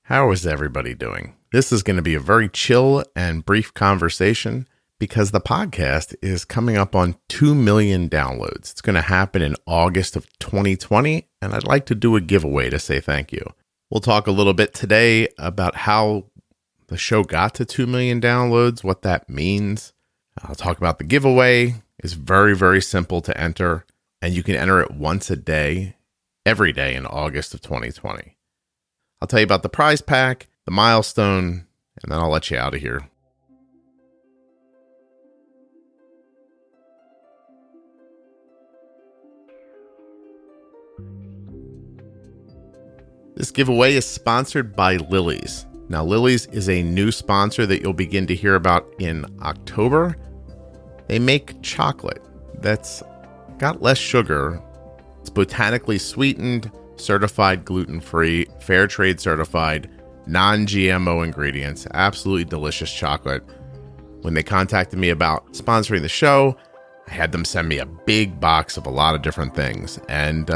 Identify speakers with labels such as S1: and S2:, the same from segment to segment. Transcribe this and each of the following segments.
S1: How is everybody doing? This is going to be a very chill and brief conversation because the podcast is coming up on 2 million downloads. It's going to happen in August of 2020, and I'd like to do a giveaway to say thank you. We'll talk a little bit today about how the show got to 2 million downloads, what that means. I'll talk about the giveaway. It's very, very simple to enter, and you can enter it once a day, every day in August of 2020. I'll tell you about the prize pack, the milestone, and then I'll let you out of here. This giveaway is sponsored by Lily's. Now, Lily's is a new sponsor that you'll begin to hear about in October. They make chocolate that's got less sugar. It's botanically sweetened, certified gluten-free, fair trade certified, non-GMO ingredients, absolutely delicious chocolate. When they contacted me about sponsoring the show, I had them send me a big box of a lot of different things, and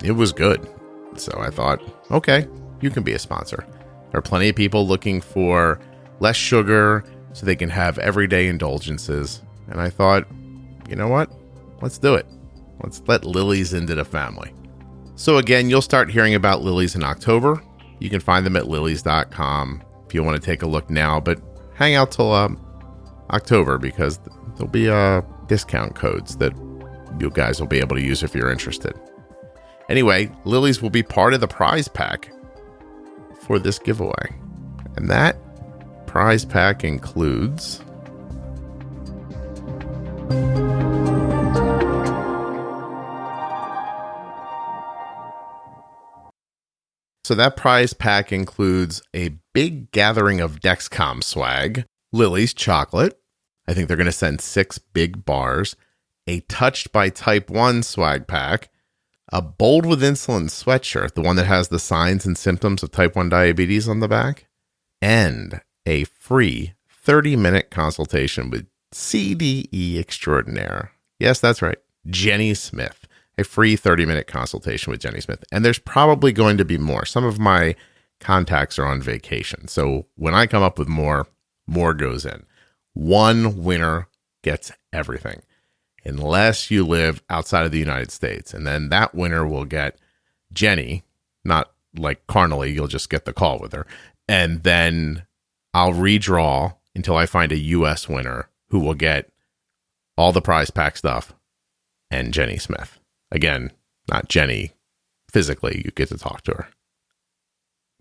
S1: it was good. So I thought, okay, you can be a sponsor. There are plenty of people looking for less sugar so they can have everyday indulgences. And I thought, you know what? Let's do it. Let's let Lily's into the family. So again, you'll start hearing about Lily's in October. You can find them at lilies.com if you want to take a look now, but hang out till October because there'll be discount codes that you guys will be able to use if you're interested. Anyway, Lily's will be part of the prize pack for this giveaway. And that prize pack includes a big gathering of Dexcom swag, Lily's chocolate. I think they're going to send 6 big bars, a Touched by Type 1 swag pack, a Bold with Insulin sweatshirt, the one that has the signs and symptoms of type 1 diabetes on the back, and a free 30-minute consultation with CDE extraordinaire. Yes, that's right, Jenny Smith. A free 30-minute consultation with Jenny Smith. And there's probably going to be more. Some of my contacts are on vacation. So when I come up with more goes in. One winner gets everything. Unless you live outside of the United States. And then that winner will get Jenny, not like carnally, you'll just get the call with her. And then I'll redraw until I find a U.S. winner who will get all the prize pack stuff and Jenny Smith. Again, not Jenny physically, you get to talk to her.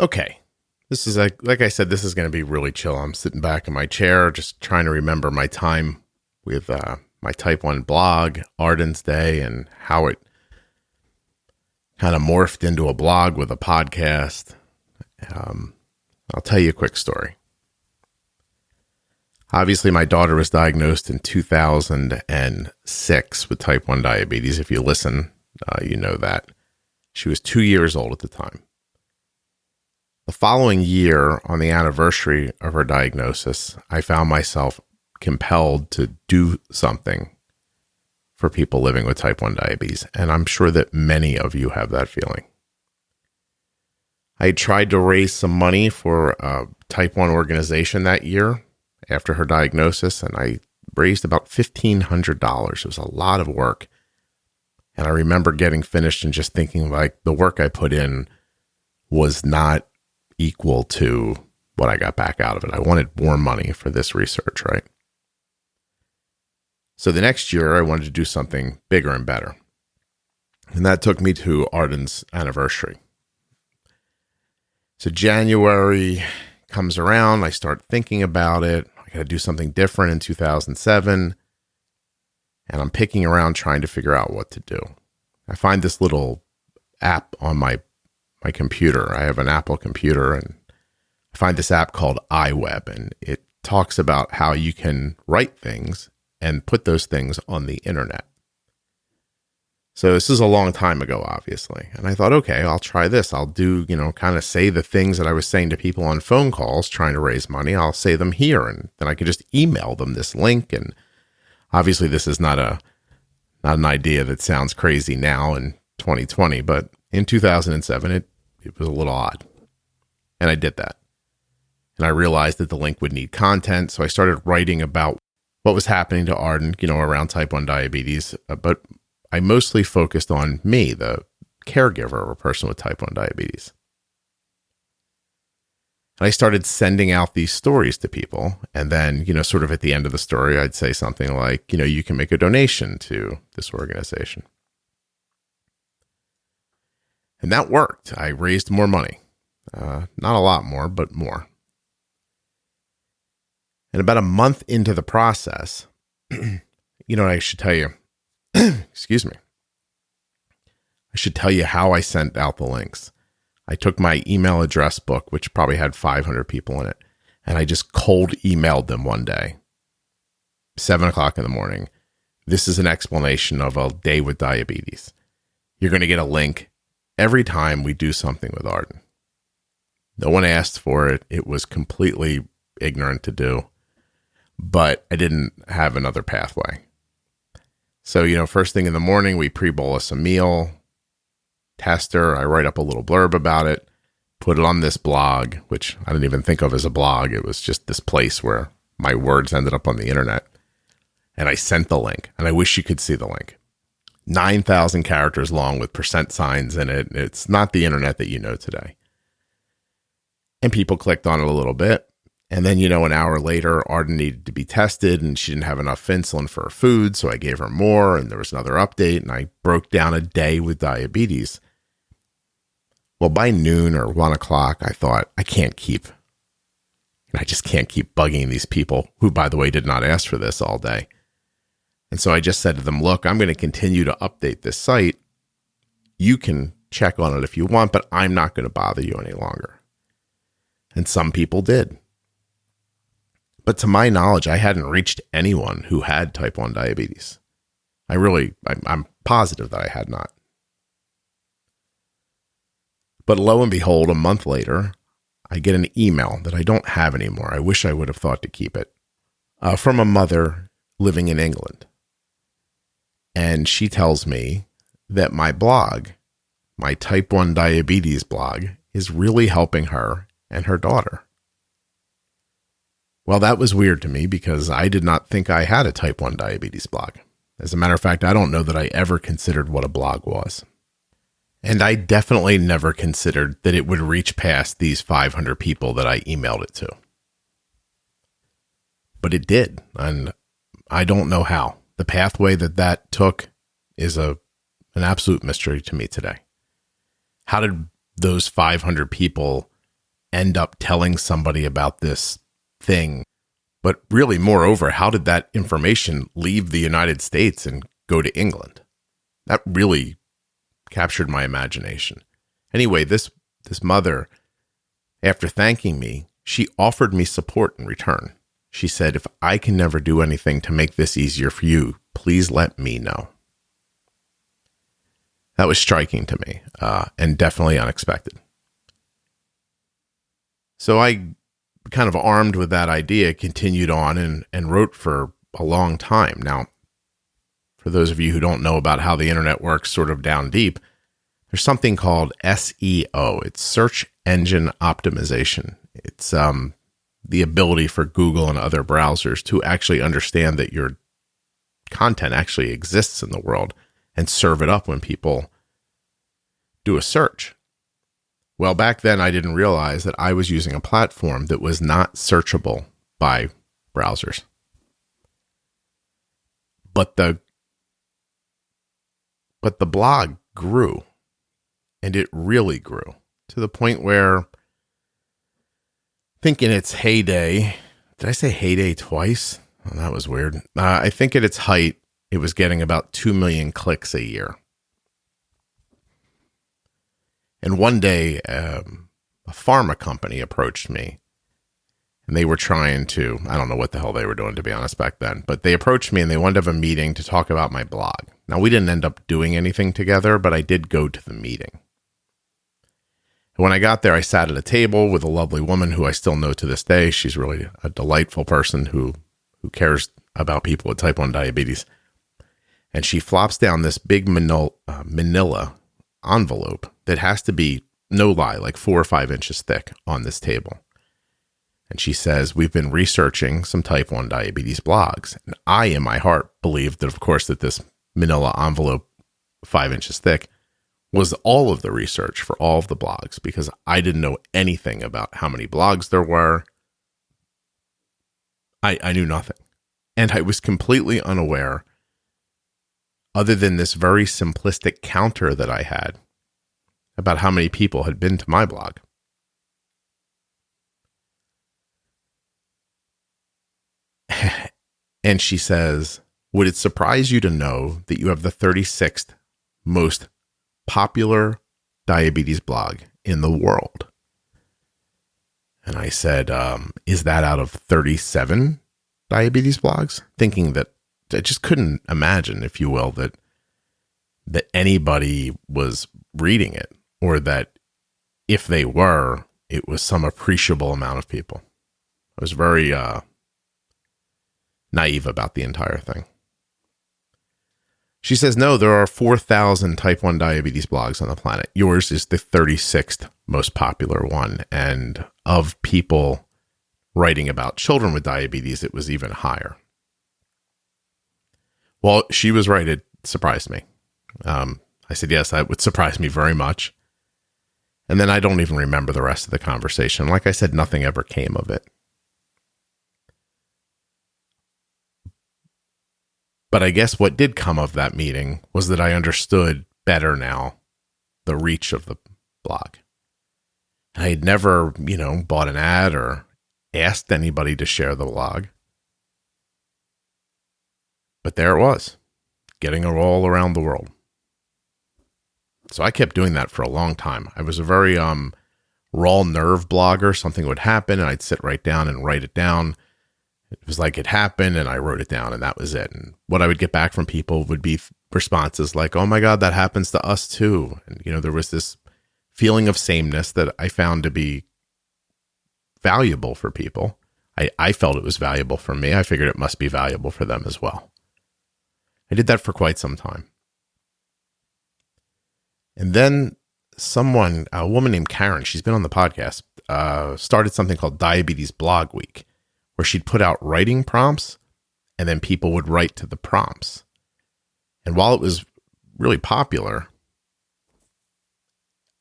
S1: Okay, this is like I said, this is going to be really chill. I'm sitting back in my chair, just trying to remember my time with my type 1 blog, Arden's Day, and how it kind of morphed into a blog with a podcast. I'll tell you a quick story. Obviously, my daughter was diagnosed in 2006 with type 1 diabetes. If you listen, you know that. She was 2 years old at the time. The following year, on the anniversary of her diagnosis, I found myself compelled to do something for people living with type 1 diabetes. And I'm sure that many of you have that feeling. I tried to raise some money for a type 1 organization that year after her diagnosis, and I raised about $1,500. It was a lot of work. And I remember getting finished and just thinking like the work I put in was not equal to what I got back out of it. I wanted more money for this research, right? So the next year I wanted to do something bigger and better. And that took me to Arden's anniversary. So January comes around, I start thinking about it. I got to do something different in 2007. And I'm picking around trying to figure out what to do. I find this little app on my computer. I have an Apple computer, and I find this app called iWeb, and it talks about how you can write things and put those things on the internet. So this is a long time ago, obviously. And I thought, okay, I'll try this. I'll do, kind of say the things that I was saying to people on phone calls trying to raise money. I'll say them here, and then I could just email them this link. And obviously this is not an idea that sounds crazy now in 2020, but in 2007, it was a little odd. And I did that. And I realized that the link would need content. So I started writing about what was happening to Arden, around type 1 diabetes. But I mostly focused on me, the caregiver of a person with type 1 diabetes. And I started sending out these stories to people. And then, sort of at the end of the story, I'd say something like, you can make a donation to this organization. And that worked. I raised more money. Not a lot more, but more. And about a month into the process, I should tell you, excuse me. I should tell you how I sent out the links. I took my email address book, which probably had 500 people in it, and I just cold emailed them one day, 7:00 in the morning. This is an explanation of a day with diabetes. You're going to get a link every time we do something with Arden. No one asked for it. It was completely ignorant to do, but I didn't have another pathway. So, first thing in the morning, we pre-bolus a meal, tester. I write up a little blurb about it, put it on this blog, which I didn't even think of as a blog. It was just this place where my words ended up on the internet. And I sent the link, and I wish you could see the link. 9,000 characters long with percent signs in it. It's not the internet that you know today. And people clicked on it a little bit. And then, an hour later, Arden needed to be tested and she didn't have enough insulin for her food. So I gave her more and there was another update and I broke down a day with diabetes. Well, by noon or 1:00, I thought, I just can't keep bugging these people who, by the way, did not ask for this all day. And so I just said to them, look, I'm going to continue to update this site. You can check on it if you want, but I'm not going to bother you any longer. And some people did. But to my knowledge, I hadn't reached anyone who had type 1 diabetes. I'm positive that I had not. But lo and behold, a month later, I get an email that I don't have anymore. I wish I would have thought to keep it, from a mother living in England. And she tells me that my blog, my type 1 diabetes blog, is really helping her and her daughter. Well, that was weird to me because I did not think I had a type 1 diabetes blog. As a matter of fact, I don't know that I ever considered what a blog was. And I definitely never considered that it would reach past these 500 people that I emailed it to. But it did, and I don't know how. The pathway that took is an absolute mystery to me today. How did those 500 people end up telling somebody about this thing? But really, moreover, how did that information leave the United States and go to England? That really captured my imagination. Anyway, this mother, after thanking me, she offered me support in return. She said, if I can never do anything to make this easier for you, please let me know. That was striking to me, and definitely unexpected. So I, kind of armed with that idea, continued on and wrote for a long time. Now, for those of you who don't know about how the internet works sort of down deep, there's something called SEO. It's search engine optimization. It's the ability for Google and other browsers to actually understand that your content actually exists in the world and serve it up when people do a search. Well, back then I didn't realize that I was using a platform that was not searchable by browsers. But the blog grew, and it really grew to the point where, I think in its heyday, did I say heyday twice? Oh, that was weird. I think at its height, it was getting about 2 million clicks a year. And one day, a pharma company approached me, and they were trying to, I don't know what the hell they were doing, to be honest, back then, but they approached me and they wanted to have a meeting to talk about my blog. Now, we didn't end up doing anything together, but I did go to the meeting. And when I got there, I sat at a table with a lovely woman who I still know to this day. She's really a delightful person who cares about people with type 1 diabetes. And she flops down this big manila envelope that has to be no lie, like 4 or 5 inches thick on this table. And she says, we've been researching some type 1 diabetes blogs. And I, in my heart, believed that, of course, that this manila envelope 5 inches thick was all of the research for all of the blogs, because I didn't know anything about how many blogs there were. I knew nothing. And I was completely unaware, other than this very simplistic counter that I had, about how many people had been to my blog. And she says, would it surprise you to know that you have the 36th most popular diabetes blog in the world? And I said, is that out of 37 diabetes blogs? Thinking that I just couldn't imagine, if you will, that anybody was reading it, or that if they were, it was some appreciable amount of people. I was very naive about the entire thing. She says, no, there are 4,000 type 1 diabetes blogs on the planet. Yours is the 36th most popular one. And of people writing about children with diabetes, it was even higher. Well, she was right. It surprised me. I said, yes, that would surprise me very much. And then I don't even remember the rest of the conversation. Like I said, nothing ever came of it. But I guess what did come of that meeting was that I understood better now the reach of the blog. I had never, bought an ad or asked anybody to share the blog. But there it was, getting all around the world. So I kept doing that for a long time. I was a very raw nerve blogger. Something would happen and I'd sit right down and write it down. It was like it happened and I wrote it down and that was it. And what I would get back from people would be responses like, oh my God, that happens to us too. And, there was this feeling of sameness that I found to be valuable for people. I felt it was valuable for me. I figured it must be valuable for them as well. I did that for quite some time. And then a woman named Karen, she's been on the podcast, started something called Diabetes Blog Week, where she'd put out writing prompts and then people would write to the prompts. And while it was really popular,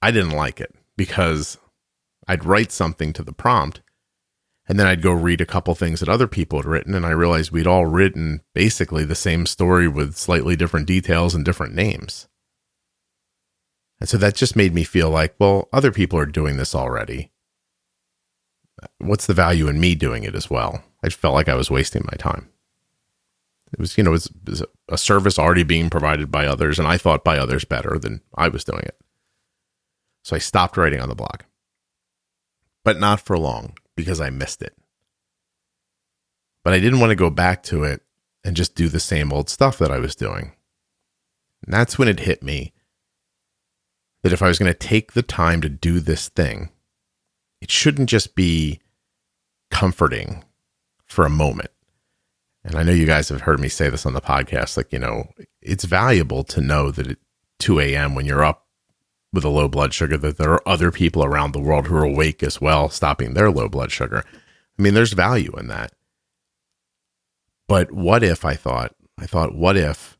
S1: I didn't like it because I'd write something to the prompt and then I'd go read a couple things that other people had written. And I realized we'd all written basically the same story with slightly different details and different names. And so that just made me feel like, well, other people are doing this already. What's the value in me doing it as well? I felt like I was wasting my time. It was, it was a service already being provided by others, and I thought by others better than I was doing it. So I stopped writing on the blog. But not for long, because I missed it. But I didn't want to go back to it and just do the same old stuff that I was doing. And that's when it hit me that if I was going to take the time to do this thing, it shouldn't just be comforting for a moment. And I know you guys have heard me say this on the podcast, like, it's valuable to know that at 2 a.m. when you're up with a low blood sugar, that there are other people around the world who are awake as well, stopping their low blood sugar. I mean, there's value in that. But what if what if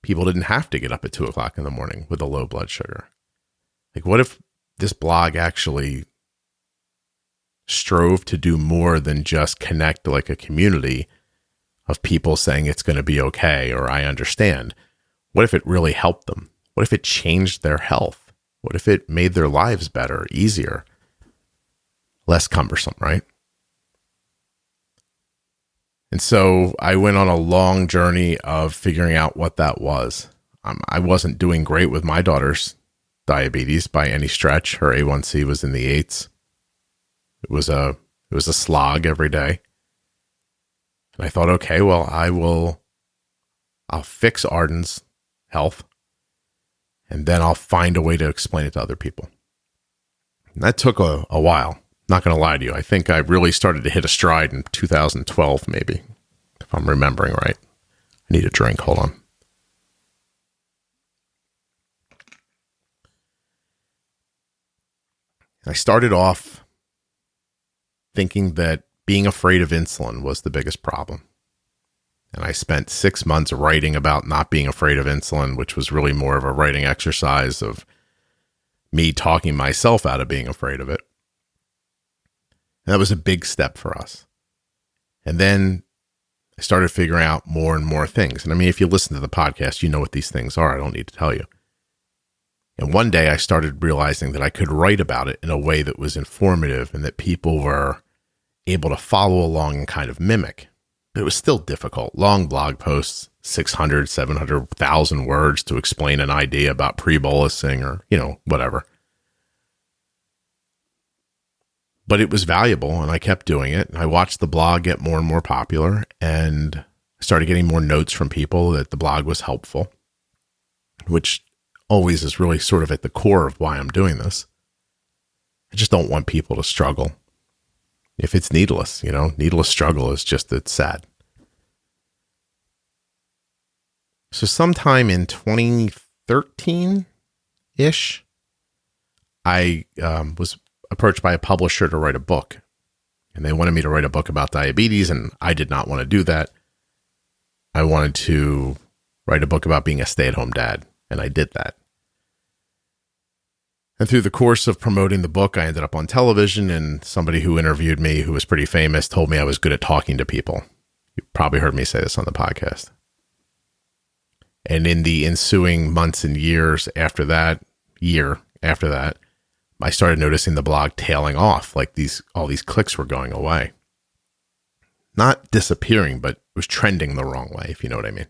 S1: people didn't have to get up at 2 o'clock in the morning with a low blood sugar? Like, what if this blog actually strove to do more than just connect like a community of people saying it's going to be okay, or I understand? What if it really helped them? What if it changed their health? What if it made their lives better, easier, less cumbersome, right? And so I went on a long journey of figuring out what that was. I wasn't doing great with my daughter's diabetes by any stretch. Her A1C was in the 8s. It was a slog every day. And I thought, okay, well, I'll fix Arden's health, and then I'll find a way to explain it to other people. And that took a while. Not going to lie to you. I think I really started to hit a stride in 2012, maybe, if I'm remembering right. I need a drink. Hold on. I started off thinking that being afraid of insulin was the biggest problem. And I spent 6 months writing about not being afraid of insulin, which was really more of a writing exercise of me talking myself out of being afraid of it. And that was a big step for us. And then I started figuring out more and more things. And I mean, if you listen to the podcast, you know what these things are. I don't need to tell you. And one day I started realizing that I could write about it in a way that was informative and that people were able to follow along and kind of mimic. But it was still difficult. Long blog posts, 600, 700,000 words to explain an idea about pre-bolusing or, whatever. But it was valuable and I kept doing it. I watched the blog get more and more popular and I started getting more notes from people that the blog was helpful, which always is really sort of at the core of why I'm doing this. I just don't want people to struggle. If it's needless, needless struggle is just, it's sad. So sometime in 2013-ish, I was approached by a publisher to write a book. And they wanted me to write a book about diabetes, and I did not want to do that. I wanted to write a book about being a stay-at-home dad, and I did that. And through the course of promoting the book, I ended up on television, and somebody who interviewed me, who was pretty famous, told me I was good at talking to people. You probably heard me say this on the podcast. And in the ensuing months and years after that, I started noticing the blog tailing off, like all these clicks were going away. Not disappearing, but it was trending the wrong way, if you know what I mean.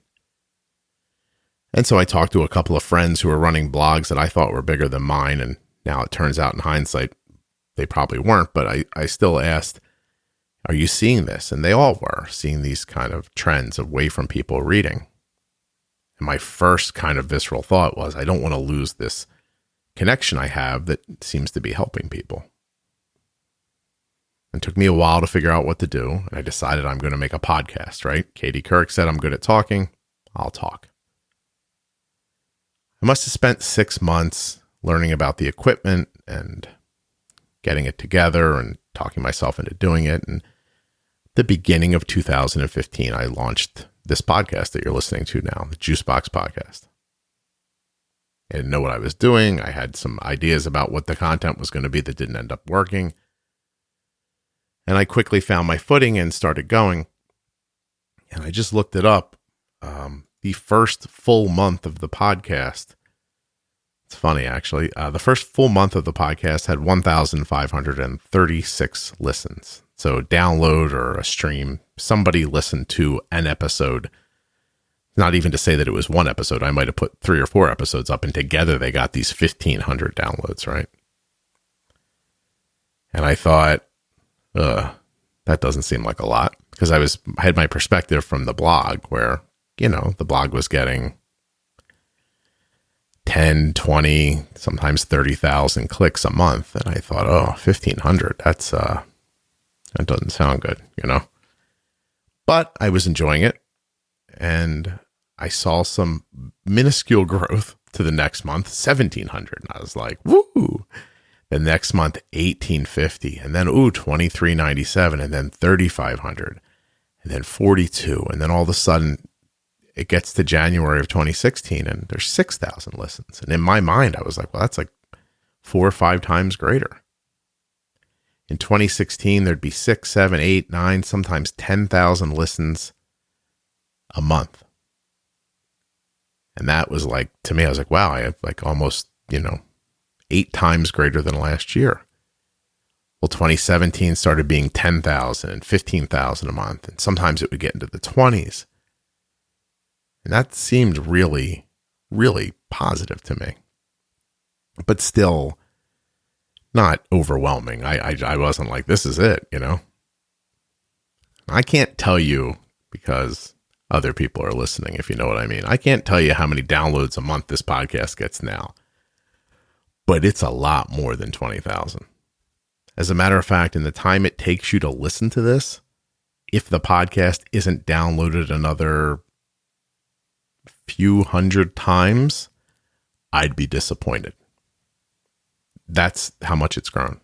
S1: And so I talked to a couple of friends who were running blogs that I thought were bigger than mine. And now it turns out in hindsight, they probably weren't, but I still asked, are you seeing this? And they all were seeing these kind of trends away from people reading. And my first kind of visceral thought was, I don't want to lose this connection I have that seems to be helping people. It took me a while to figure out what to do. And I decided I'm going to make a podcast, right? Katie Couric said, I'm good at talking. I'll talk. I must have spent 6 months learning about the equipment and getting it together and talking myself into doing it. And the beginning of 2015, I launched this podcast that you're listening to now, the Juicebox Podcast. I didn't know what I was doing. I had some ideas about what the content was going to be that didn't end up working. And I quickly found my footing and started going. And I just looked it up. The first full month of the podcast, it's funny actually, the first full month of the podcast had 1,536 listens. So download or a stream, somebody listened to an episode. Not even to say that it was one episode. I might have put 3 or 4 episodes up and together they got these 1,500 downloads, right? And I thought, that doesn't seem like a lot, because I had my perspective from the blog where, the blog was getting 10, 20, sometimes 30,000 clicks a month. And I thought, 1,500, that doesn't sound good, But I was enjoying it. And I saw some minuscule growth to the next month, 1,700. And I was like, woo! The next month, 1,850. And then, 2,397. And then 3,500. And then 42. And then all of a sudden, it gets to January of 2016 and there's 6,000 listens. And in my mind, I was like, well, that's like 4 or 5 times greater. In 2016, there'd be 6, 7, 8, 9, sometimes 10,000 listens a month. And that was like, to me, I was like, wow, I have like almost, 8 times greater than last year. Well, 2017 started being 10,000 and 15,000 a month. And sometimes it would get into the 20s. And that seemed really, really positive to me. But still not overwhelming. I wasn't like, this is it, I can't tell you, because other people are listening, if you know what I mean. I can't tell you how many downloads a month this podcast gets now. But it's a lot more than 20,000. As a matter of fact, in the time it takes you to listen to this, if the podcast isn't downloaded another few hundred times, I'd be disappointed. that's how much it's grown.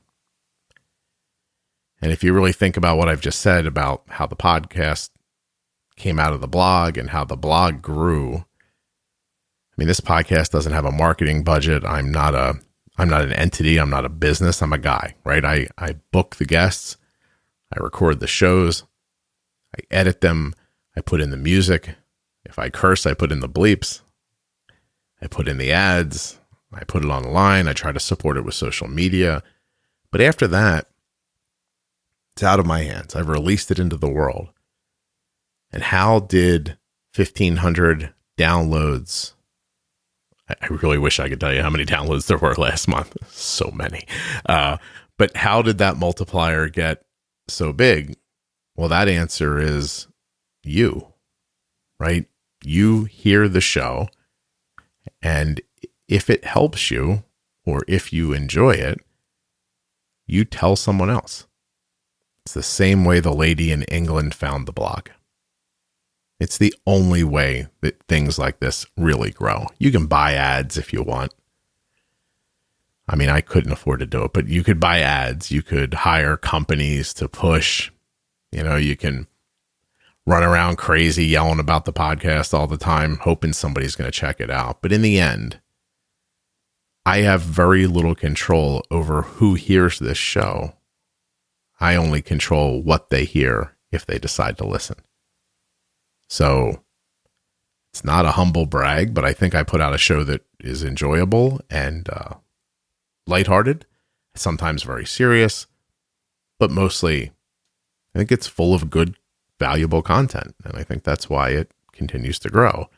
S1: And if you really think about what I've just said about how the podcast came out of the blog and how the blog grew, I mean, this podcast doesn't have a marketing budget. I'm not an entity. I'm not a business. I'm a guy, right? I book the guests. I record the shows. I edit them. I put in the music. If I curse, I put in the bleeps. I put in the ads. I put it online. I try to support it with social media. But after that, it's out of my hands. I've released it into the world. And how did 1,500 downloads? I really wish I could tell you how many downloads there were last month. So many. But how did that multiplier get so big? Well, that answer is you, right? You hear the show, and if it helps you or if you enjoy it, you tell someone else. It's the same way the lady in England found the blog. It's the only way that things like this really grow. You can buy ads if you want. I mean, I couldn't afford to do it, but you could buy ads. You could hire companies to push. You can run around crazy yelling about the podcast all the time, hoping somebody's going to check it out. But in the end, I have very little control over who hears this show. I only control what they hear if they decide to listen. So it's not a humble brag, but I think I put out a show that is enjoyable and lighthearted, sometimes very serious, but mostly I think it's full of good, valuable content. And I think that's why it continues to grow.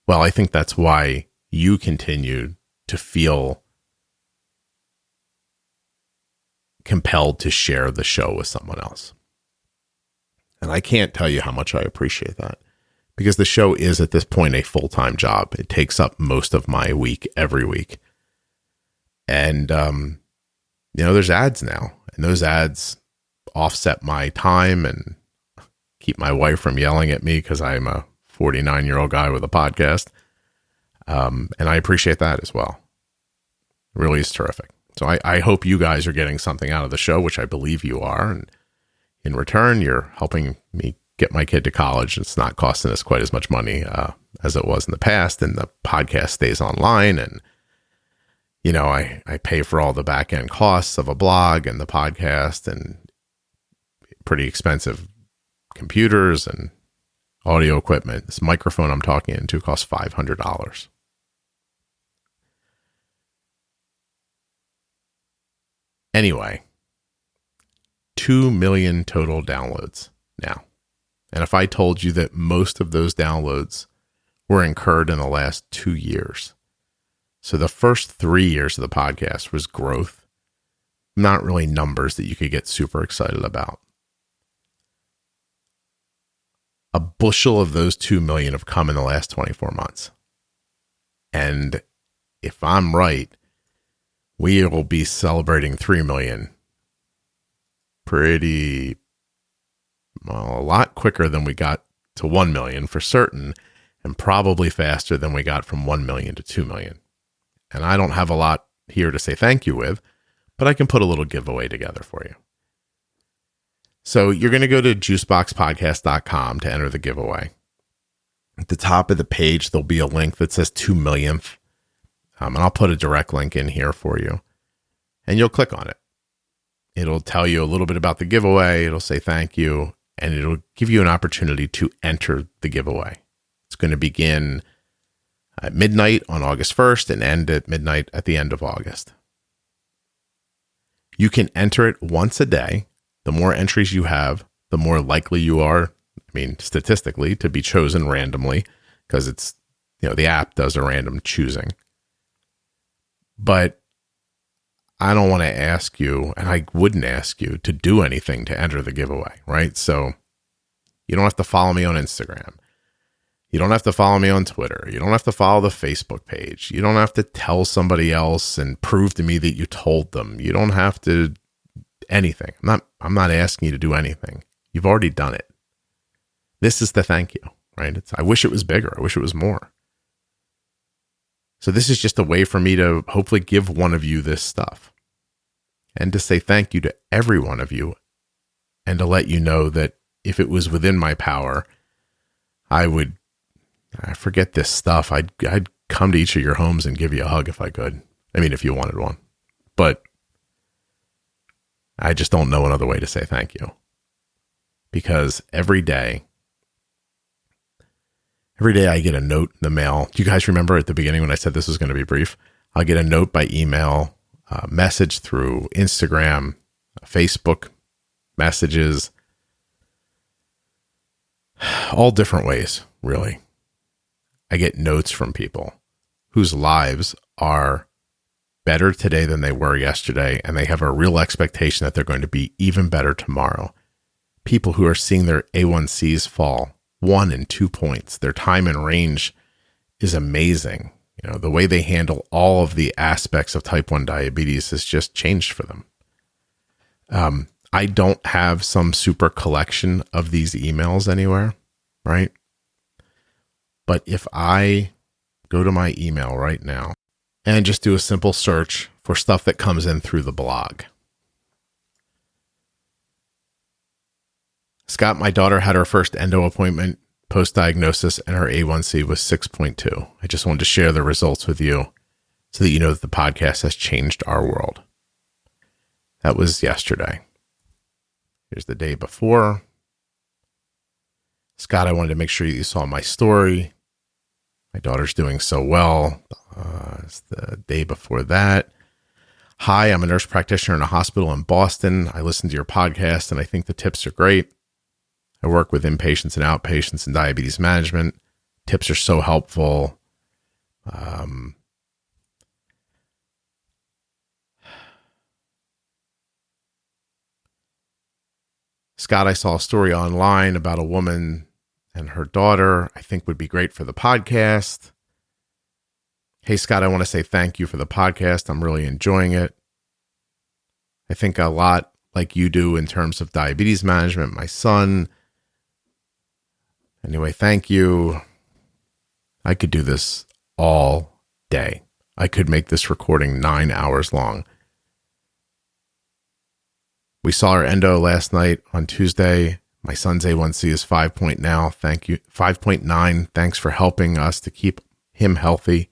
S1: Well, I think that's why you continue to feel compelled to share the show with someone else. And I can't tell you how much I appreciate that, because the show is at this point a full-time job. It takes up most of my week every week. And, there's ads now, and those ads offset my time and keep my wife from yelling at me because I'm a 49-year-old guy with a podcast. And I appreciate that as well. It really is terrific. So I hope you guys are getting something out of the show, which I believe you are. And in return, you're helping me get my kid to college. It's not costing us quite as much money as it was in the past. And the podcast stays online. And, I pay for all the back end costs of a blog and the podcast and pretty expensive computers and audio equipment. This microphone I'm talking into costs $500. Anyway, 2 million total downloads now. And if I told you that most of those downloads were incurred in the last 2 years, so the first 3 years of the podcast was growth, not really numbers that you could get super excited about. A bushel of those 2 million have come in the last 24 months. And if I'm right, we will be celebrating 3 million a lot quicker than we got to 1 million for certain, and probably faster than we got from 1 million to 2 million. And I don't have a lot here to say thank you with, but I can put a little giveaway together for you. So you're going to go to juiceboxpodcast.com to enter the giveaway. At the top of the page, there'll be a link that says 2 millionth. And I'll put a direct link in here for you. And you'll click on it. It'll tell you a little bit about the giveaway. It'll say thank you. And it'll give you an opportunity to enter the giveaway. It's going to begin at midnight on August 1st and end at midnight at the end of August. You can enter it once a day. The more entries you have, the more likely you are, statistically, to be chosen randomly, because it's, the app does a random choosing. But I don't want to ask you, and I wouldn't ask you to do anything to enter the giveaway, right? So you don't have to follow me on Instagram. You don't have to follow me on Twitter. You don't have to follow the Facebook page. You don't have to tell somebody else and prove to me that you told them. You don't have to anything. I'm not asking you to do anything. You've already done it. This is the thank you, right? I wish it was bigger. I wish it was more. So this is just a way for me to hopefully give one of you this stuff. and to say thank you to every one of you, and to let you know that if it was within my power, I forget this stuff. I'd come to each of your homes and give you a hug if I could. I mean, if you wanted one. But I just don't know another way to say thank you. Because every day I get a note in the mail. Do you guys remember at the beginning when I said this was going to be brief? I'll get a note by email, message through Instagram, Facebook messages, all different ways, really. I get notes from people whose lives are better today than they were yesterday, and they have a real expectation that they're going to be even better tomorrow. People who are seeing their A1Cs fall 1 and 2 points. Their time in range is amazing. You know, the way they handle all of the aspects of type 1 diabetes has just changed for them. I don't have some super collection of these emails anywhere, right? But if I go to my email right now and just do a simple search for stuff that comes in through the blog. Scott, my daughter had her first endo appointment post-diagnosis and her A1C was 6.2. I just wanted to share the results with you so that you know that the podcast has changed our world. That was yesterday. Here's the day before. Scott, I wanted to make sure you saw my story. My daughter's doing so well. It's the day before that. Hi, I'm a nurse practitioner in a hospital in Boston. I listen to your podcast and I think the tips are great. I work with inpatients and outpatients in diabetes management. Tips are so helpful. Scott, I saw a story online about a woman and her daughter I think would be great for the podcast. Hey, Scott, I want to say thank you for the podcast. I'm really enjoying it. I think a lot like you do in terms of diabetes management. My son. Anyway, thank you. I could do this all day. I could make this recording 9 hours long. We saw our endo last night on Tuesday. My son's A1C is 5 point now. Thank you. 5.9. Thanks for helping us to keep him healthy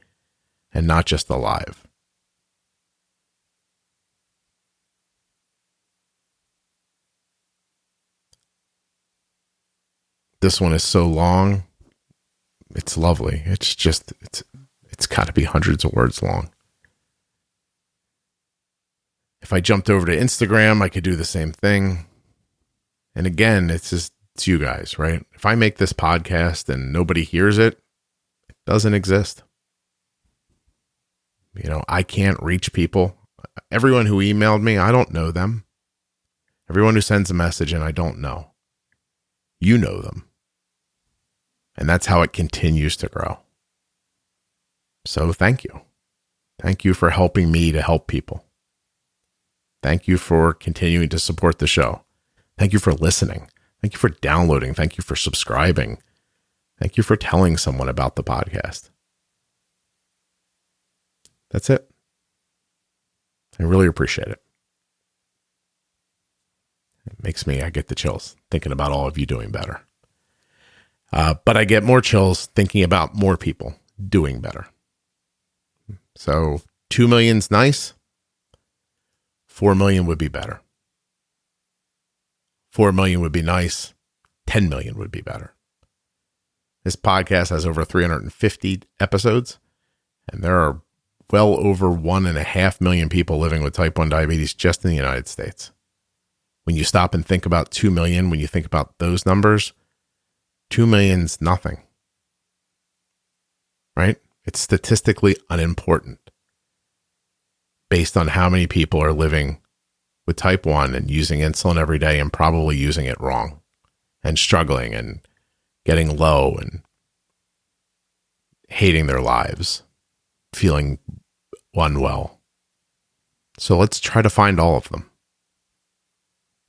S1: and not just alive. This one is so long. It's lovely. It's got to be hundreds of words long. If I jumped over to Instagram, I could do the same thing. And again, it's you guys, right? If I make this podcast and nobody hears it, it doesn't exist. You know, I can't reach people. Everyone who emailed me, I don't know them. Everyone who sends a message and I don't know. You know them. And that's how it continues to grow. So thank you. Thank you for helping me to help people. Thank you for continuing to support the show. Thank you for listening. Thank you for downloading. Thank you for subscribing. Thank you for telling someone about the podcast. That's it. I really appreciate it. It makes me, I get the chills thinking about all of you doing better. But I get more chills thinking about more people doing better. So 2 million's nice. 4 million would be better. 4 million would be nice. 10 million would be better. This podcast has over 350 episodes, and there are well over 1.5 million people living with type 1 diabetes just in the United States. When you stop and think about 2 million, when you think about those numbers, 2 million's nothing, right? It's statistically unimportant based on how many people are living with type 1 and using insulin every day and probably using it wrong and struggling and getting low and hating their lives, feeling unwell. So let's try to find all of them.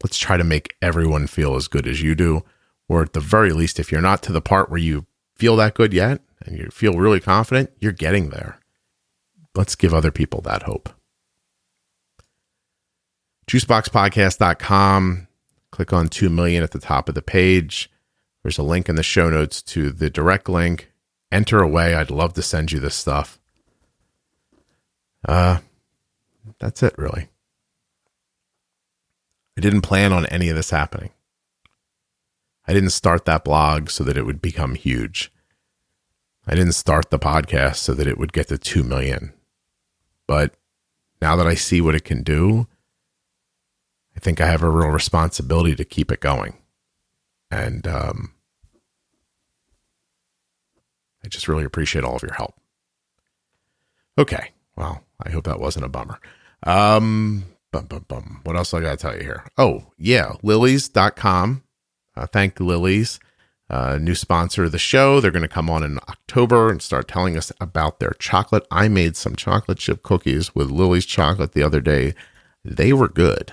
S1: Let's try to make everyone feel as good as you do, or at the very least, if you're not to the part where you feel that good yet and you feel really confident, you're getting there. Let's give other people that hope. Juiceboxpodcast.com. Click on 2 million at the top of the page. There's a link in the show notes to the direct link. Enter away. I'd love to send you this stuff. That's it, really. I didn't plan on any of this happening. I didn't start that blog so that it would become huge. I didn't start the podcast so that it would get to 2 million. But now that I see what it can do, I think I have a real responsibility to keep it going. And I just really appreciate all of your help. Okay. Well, I hope that wasn't a bummer. What else I got to tell you here? Oh, yeah. Lilies.com. Thank Lily's, new sponsor of the show. They're going to come on in October and start telling us about their chocolate. I made some chocolate chip cookies with Lily's chocolate the other day. They were good.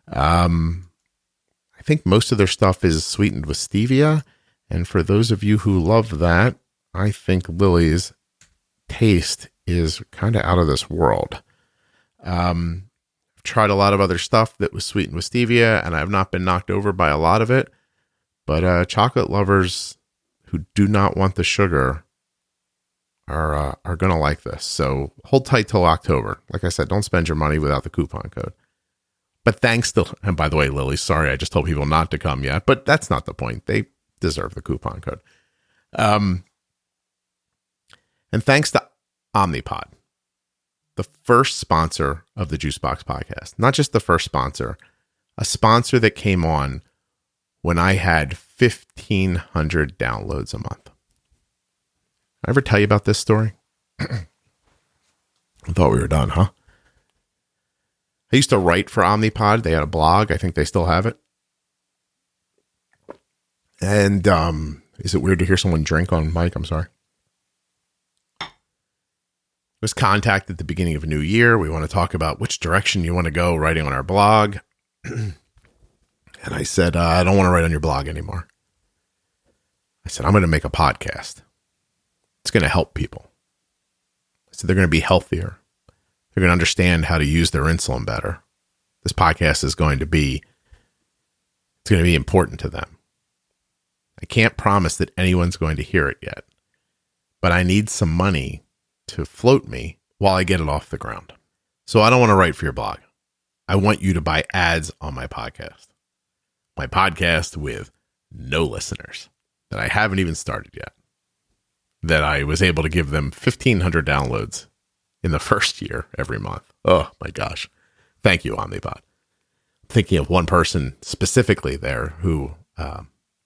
S1: I think most of their stuff is sweetened with stevia. And for those of you who love that, I think Lily's taste is kind of out of this world. I've tried a lot of other stuff that was sweetened with stevia, and I've not been knocked over by a lot of it. But chocolate lovers who do not want the sugar are going to like this. So hold tight till October. Like I said, don't spend your money without the coupon code. But thanks to, and by the way, Lily, sorry, I just told people not to come yet, but that's not the point. They deserve the coupon code. And thanks to Omnipod, the first sponsor of the Juicebox podcast. Not just the first sponsor, a sponsor that came on when I had 1,500 downloads a month. I ever tell you about this story? I thought we were done, huh? I used to write for Omnipod. They had a blog. I think they still have it. And is it weird to hear someone drink on mic? I'm sorry. I was contacted at the beginning of a new year. We want to talk about which direction you want to go writing on our blog. And I said, I don't want to write on your blog anymore. I said, I'm going to make a podcast. It's going to help people. I said, they're going to be healthier. They're going to understand how to use their insulin better. This podcast is going to be, it's going to be important to them. I can't promise that anyone's going to hear it yet, but I need some money to float me while I get it off the ground. So I don't want to write for your blog. I want you to buy ads on my podcast. My podcast with no listeners that I haven't even started yet, that I was able to give them 1,500 downloads in the first year every month. Oh my gosh. Thank you, Omnipod. I'm thinking of one person specifically there who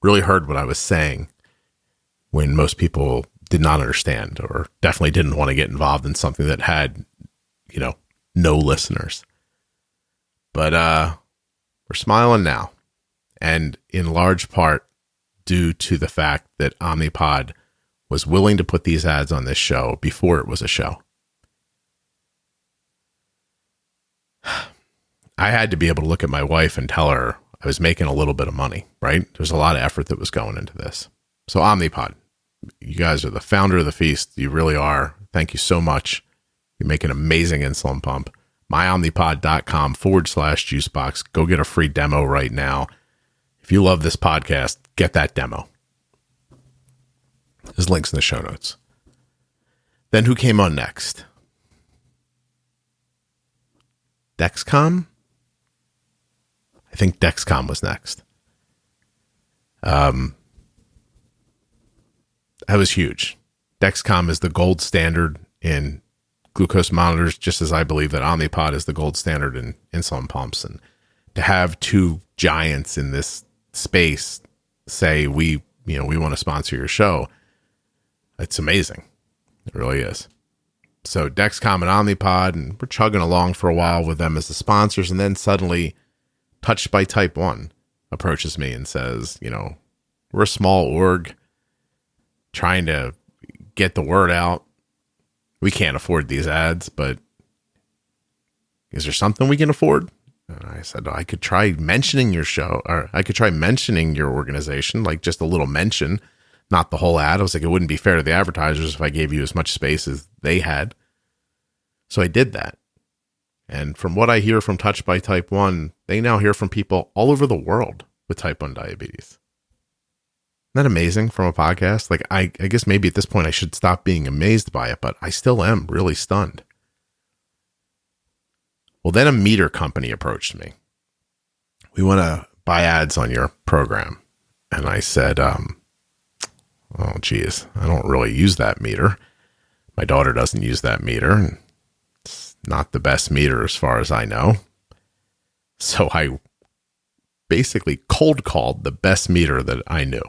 S1: really heard what I was saying when most people did not understand or definitely didn't want to get involved in something that had, no listeners. But we're smiling now. And in large part due to the fact that Omnipod was willing to put these ads on this show before it was a show. I had to be able to look at my wife and tell her I was making a little bit of money, right? There's a lot of effort that was going into this. So Omnipod, you guys are the founder of the feast. You really are. Thank you so much. You make an amazing insulin pump. myomnipod.com/juicebox. Go get a free demo right now. If you love this podcast, get that demo. There's links in the show notes. Then who came on next? Dexcom? I think Dexcom was next. That was huge. Dexcom is the gold standard in glucose monitors, just as I believe that Omnipod is the gold standard in insulin pumps. And to have two giants in this space say, we want to sponsor your show, it's amazing. It really is. So Dexcom and Omnipod, and we're chugging along for a while with them as the sponsors. And then suddenly Touched by Type 1 approaches me and says, we're a small org trying to get the word out. We can't afford these ads, but is there something we can afford? And I said, I could try mentioning your show, or I could try mentioning your organization, like just a little mention, not the whole ad. I was like, it wouldn't be fair to the advertisers if I gave you as much space as they had. So I did that. And from what I hear from Touched by Type 1, they now hear from people all over the world with type 1 diabetes. Isn't that amazing from a podcast? Like, I guess maybe at this point I should stop being amazed by it, but I still am really stunned. Well, then a meter company approached me. We want to buy ads on your program. And I said, oh, geez, I don't really use that meter. My daughter doesn't use that meter. And it's not the best meter as far as I know. So I basically cold called the best meter that I knew.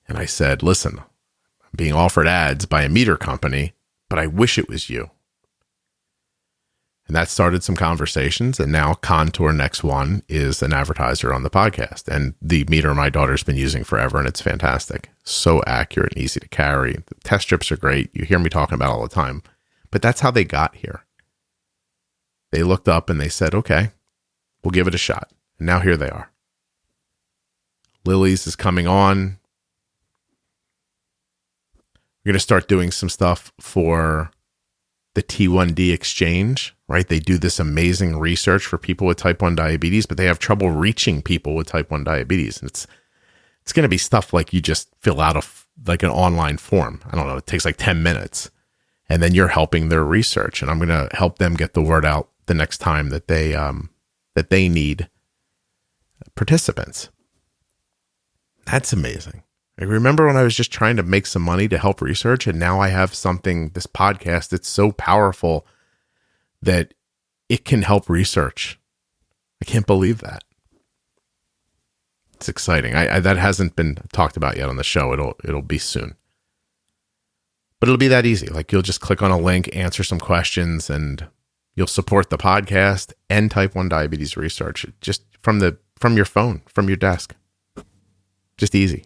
S1: And I said, listen, I'm being offered ads by a meter company, but I wish it was you. And that started some conversations. And now Contour Next One is an advertiser on the podcast. And the meter my daughter's been using forever, and it's fantastic. So accurate and easy to carry. The test strips are great. You hear me talking about it all the time. But that's how they got here. They looked up and they said, okay, we'll give it a shot. And now here they are. Lily's is coming on. We're going to start doing some stuff for the T1D exchange, right? They do this amazing research for people with type 1 diabetes, but they have trouble reaching people with type 1 diabetes. And it's going to be stuff like you just fill out like an online form. I don't know. It takes like 10 minutes. And then you're helping their research. And I'm going to help them get the word out the next time that they need participants. That's amazing. I remember when I was just trying to make some money to help research, and now I have something, this podcast, that's so powerful that it can help research. I can't believe that. It's exciting. That hasn't been talked about yet on the show. It'll be soon. But it'll be that easy. Like, you'll just click on a link, answer some questions, and you'll support the podcast and type 1 diabetes research just from your phone, from your desk. Just easy.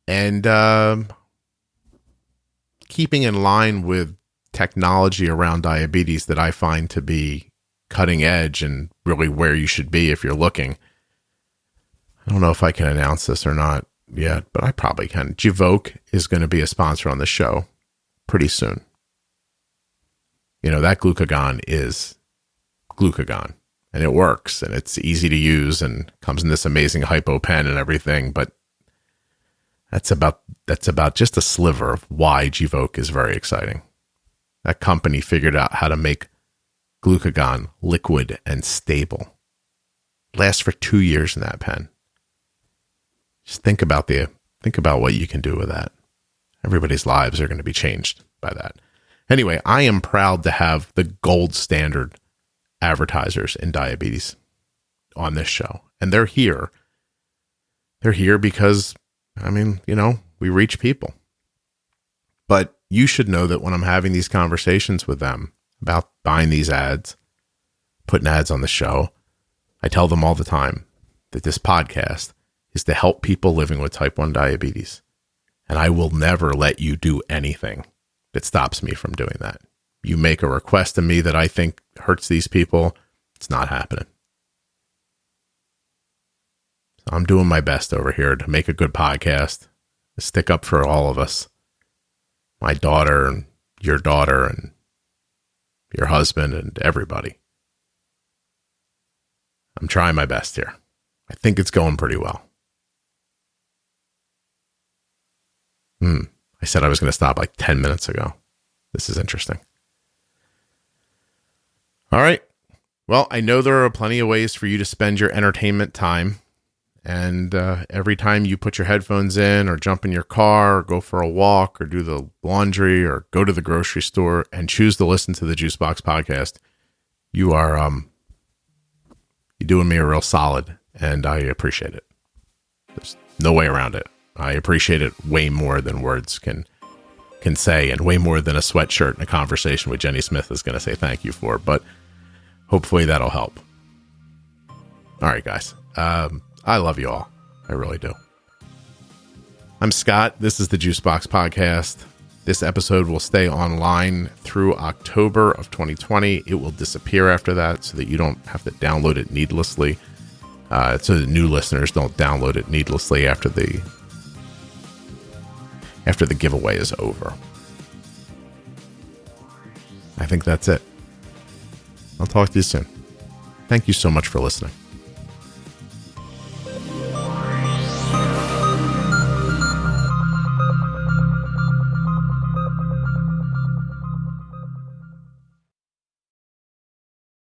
S1: And keeping in line with technology around diabetes that I find to be cutting edge and really where you should be if you're looking. I don't know if I can announce this or not yet, but I probably can. Gvoke is going to be a sponsor on the show pretty soon. You know, that glucagon is glucagon, and it works, and it's easy to use, and comes in this amazing hypo pen and everything, but that's about just a sliver of why Gvoke is very exciting. That company figured out how to make glucagon liquid and stable. Lasts for 2 years in that pen. Just think about what you can do with that. Everybody's lives are going to be changed by that. Anyway, I am proud to have the gold standard advertisers in diabetes on this show. And they're here. They're here because, I mean, you know, we reach people. But you should know that when I'm having these conversations with them about buying these ads, putting ads on the show, I tell them all the time that this podcast is to help people living with type 1 diabetes. And I will never let you do anything that stops me from doing that. You make a request to me that I think hurts these people, it's not happening. So I'm doing my best over here to make a good podcast, to stick up for all of us. My daughter and your husband and everybody. I'm trying my best here. I think it's going pretty well. I said I was going to stop like 10 minutes ago. This is interesting. All right. Well, I know there are plenty of ways for you to spend your entertainment time. And every time you put your headphones in or jump in your car or go for a walk or do the laundry or go to the grocery store and choose to listen to the Juicebox podcast, you're doing me a real solid, and I appreciate it. There's no way around it. I appreciate it way more than words can say, and way more than a sweatshirt and a conversation with Jenny Smith is going to say thank you for, but hopefully that'll help. All right, guys. I love you all. I really do. I'm Scott. This is the Juicebox Podcast. This episode will stay online through October of 2020. It will disappear after that so that you don't have to download it needlessly. So the new listeners don't download it needlessly after the giveaway is over. I think that's it. I'll talk to you soon. Thank you so much for listening.